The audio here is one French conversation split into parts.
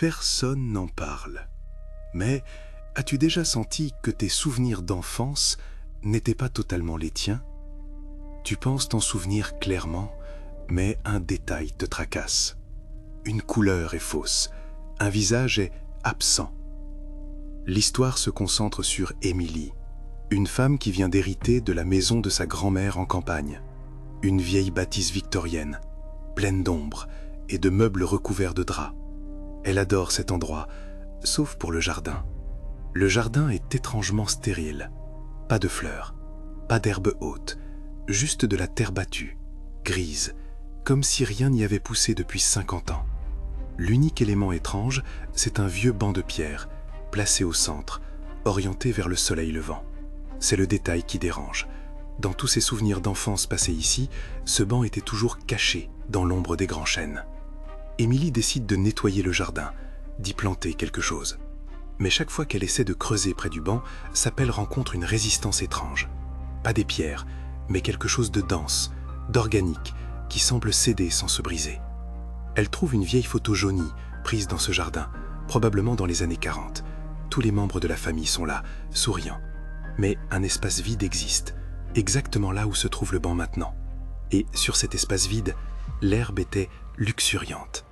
Personne n'en parle. Mais as-tu déjà senti que tes souvenirs d'enfance n'étaient pas totalement les tiens? Tu penses t'en souvenir clairement, mais un détail te tracasse. Une couleur est fausse, un visage est absent. L'histoire se concentre sur Émilie, une femme qui vient d'hériter de la maison de sa grand-mère en campagne. Une vieille bâtisse victorienne, pleine d'ombre et de meubles recouverts de draps. Elle adore cet endroit, sauf pour le jardin. Le jardin est étrangement stérile. Pas de fleurs, pas d'herbe haute, juste de la terre battue, grise, comme si rien n'y avait poussé depuis 50 ans. L'unique élément étrange, c'est un vieux banc de pierre, placé au centre, orienté vers le soleil levant. C'est le détail qui dérange. Dans tous ses souvenirs d'enfance passés ici, ce banc était toujours caché dans l'ombre des grands chênes. Émilie décide de nettoyer le jardin, d'y planter quelque chose. Mais chaque fois qu'elle essaie de creuser près du banc, sa pelle rencontre une résistance étrange. Pas des pierres, mais quelque chose de dense, d'organique, qui semble céder sans se briser. Elle trouve une vieille photo jaunie, prise dans ce jardin, probablement dans les années 40. Tous les membres de la famille sont là, souriants. Mais un espace vide existe, exactement là où se trouve le banc maintenant. Et sur cet espace vide, l'herbe était luxuriante.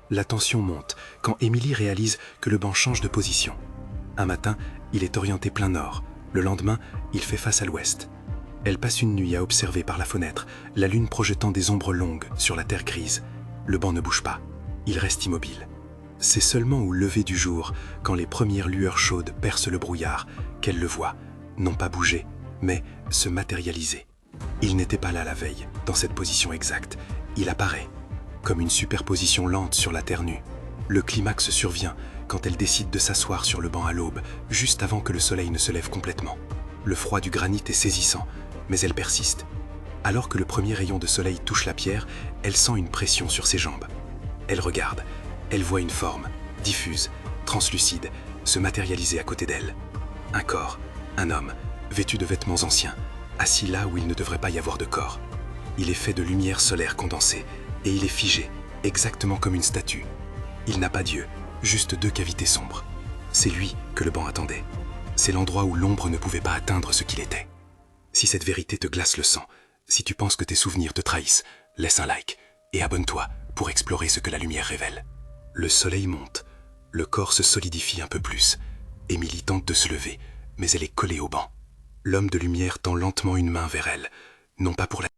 La tension monte quand Émilie réalise que le banc change de position. Un matin, il est orienté plein nord. Le lendemain, il fait face à l'ouest. Elle passe une nuit à observer par la fenêtre, la lune projetant des ombres longues sur la terre grise. Le banc ne bouge pas. Il reste immobile. C'est seulement au lever du jour, quand les premières lueurs chaudes percent le brouillard, qu'elle le voit, non pas bouger, mais se matérialiser. Il n'était pas là la veille, dans cette position exacte. Il apparaît, comme une superposition lente sur la terre nue. Le climax survient quand elle décide de s'asseoir sur le banc à l'aube, juste avant que le soleil ne se lève complètement. Le froid du granit est saisissant, mais elle persiste. Alors que le premier rayon de soleil touche la pierre, elle sent une pression sur ses jambes. Elle regarde, elle voit une forme, diffuse, translucide, se matérialiser à côté d'elle. Un corps, un homme, vêtu de vêtements anciens, assis là où il ne devrait pas y avoir de corps. Il est fait de lumière solaire condensée, et il est figé, exactement comme une statue. Il n'a pas d'yeux, juste deux cavités sombres. C'est lui que le banc attendait. C'est l'endroit où l'ombre ne pouvait pas atteindre ce qu'il était. Si cette vérité te glace le sang, si tu penses que tes souvenirs te trahissent, laisse un like et abonne-toi pour explorer ce que la lumière révèle. Le soleil monte, le corps se solidifie un peu plus. Émilie tente de se lever, mais elle est collée au banc. L'homme de lumière tend lentement une main vers elle, non pas pour la